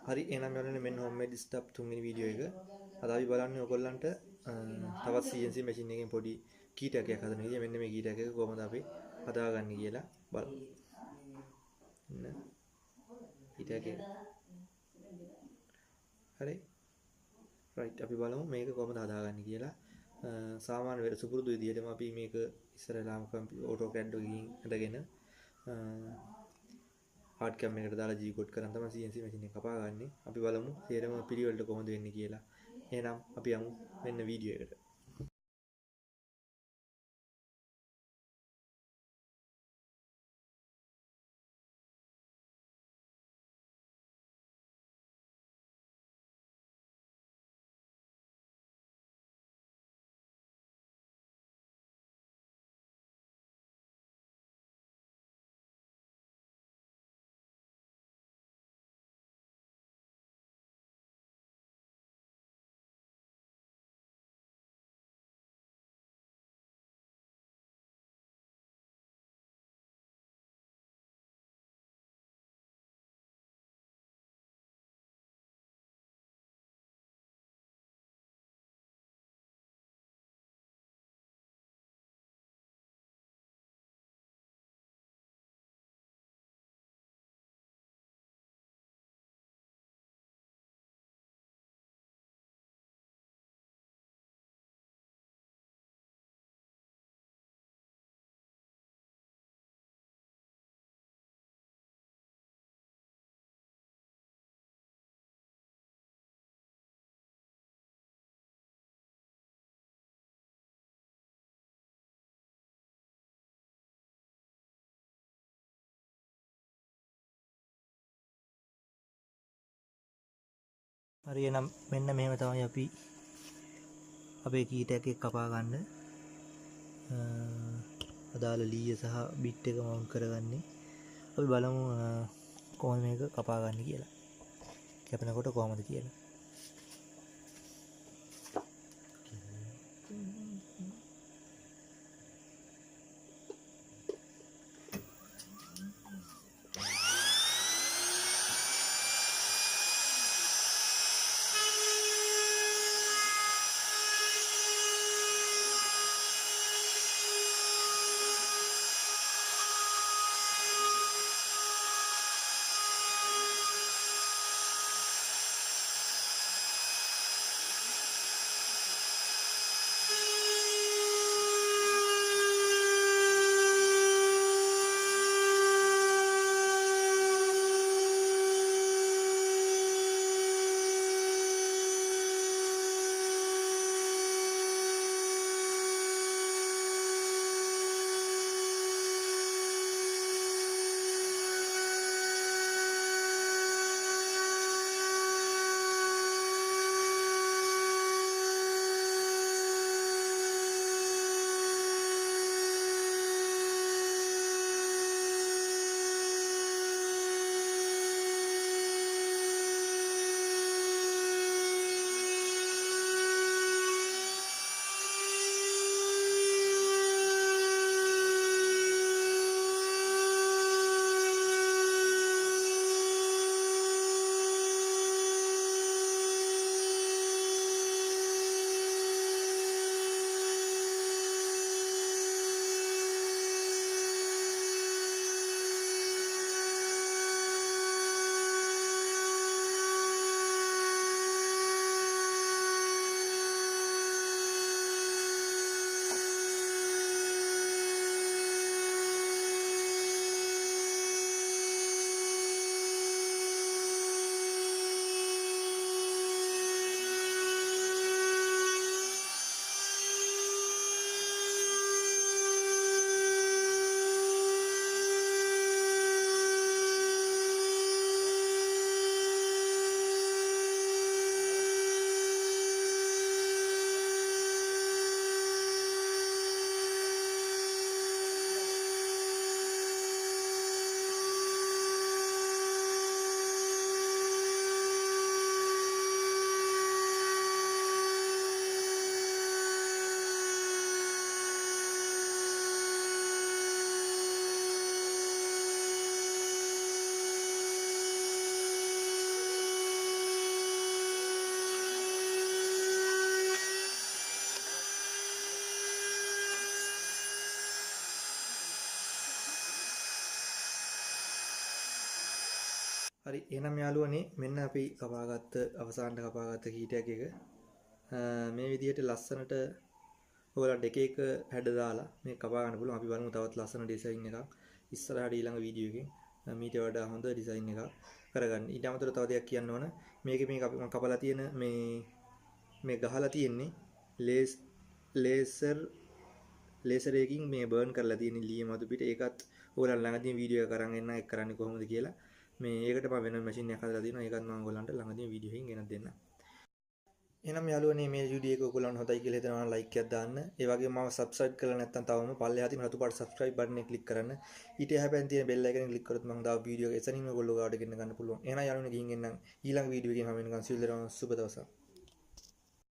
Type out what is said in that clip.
හරි එහෙනම් යන්නේ මෙන්න homemade stuff තුන්වෙනි වීඩියෝ එක. අද අපි බලන්නේ ඔයගොල්ලන්ට තවත් CNC මැෂින් එකකින් පොඩි කීටකයක් හදන විදිය. මෙන්න මේ කීටක එක කොහොමද අපි හදාගන්නේ කියලා බලමු. ඉන්න කීටක එක. හරි. right අපි බලමු මේක කොහොමද හදාගන්නේ කියලා. සාමාන්‍ය සුපුරුදු විදිහටම අපි මේක ඉස්සරලාම AutoCAD එකකින් හදගෙන hard cam එකට දාලා G code කරන් තමයි CNC මැෂින් එක කපාගන්නේ. අපි බලමු තේරම පිළිවෙලට කොහොමද වෙන්නේ කියලා. එහෙනම් අපි යමු මෙන්න වීඩියෝ එකට. හරි එහෙනම් මෙන්න මෙහෙම තමයි අපි අපේ කීටයක් එක කපා ගන්න අදාළ ලීය සහ බිට් එක මවුන්ට් කරගන්නේ. අපි බලමු කොහොමද මේක කපා ගන්න කියලා. කැපෙනකොට කොහොමද කියලා. හරි එහෙනම් යාළුවනේ මෙන්න අපි කපාගත්ත අවසානට කපාගත්ත කීටයක් එක මේ විදිහට ලස්සනට ඔයාලට එක එක හැඩ දාලා මේ කපා ගන්න පුළුවන්. අපි බලමු තවත් ලස්සන ඩිසයින් එකක් ඉස්සරහට ඊළඟ වීඩියෝ එකෙන් මීට වඩා හොඳ ඩිසයින් එකක් කරගන්න. ඊට අමතරව තව දෙයක් කියන්න ඕන. මේකේ මේ අපි මම කපලා තියෙන මේ ගහලා තියෙන්නේ ලේසර් එකකින් මේ බර්න් කරලා තියෙන ලී මතු පිට. ඒකත් ඔයාලා ළඟදී වීඩියෝ එක අරන් එන්න ඒක කරන්නේ කොහොමද කියලා. මේ ඒකට මම වෙන මැෂින් එකක් හදලා තියෙනවා. ඒකත් මම ඔයගලන්ට ළඟදී වීඩියෝ එකකින් ගෙනත් දෙන්නම්. එහෙනම් යාළුවනේ මේ වීඩියෝ එක ඔයගලන්ට හොඳයි කියලා හිතනවා නම් ලයික් එකක් දාන්න. ඒ වගේම මම සබ්ස්ක්‍රයිබ් කරලා නැත්නම් තවම පල්ලෙහා තියෙන රතු පාට සබ්ස්ක්‍රයිබ් බටන් එක ක්ලික් කරන්න. ඊට එහා පැත්තේ තියෙන බෙල් අයිකන් එක ක්ලික් කරොත් මම දාපු වීඩියෝ එක එසනින්ම ඔයගොල්ලෝ ගාවට ගෙන්න ගන්න පුළුවන්. එහෙනම් යාළුවනේ ගිහින් එන්නම් ඊළඟ වීඩියෝ එකකින් හමු වෙනකන් සියලු දෙනාම සුබ දවසක්.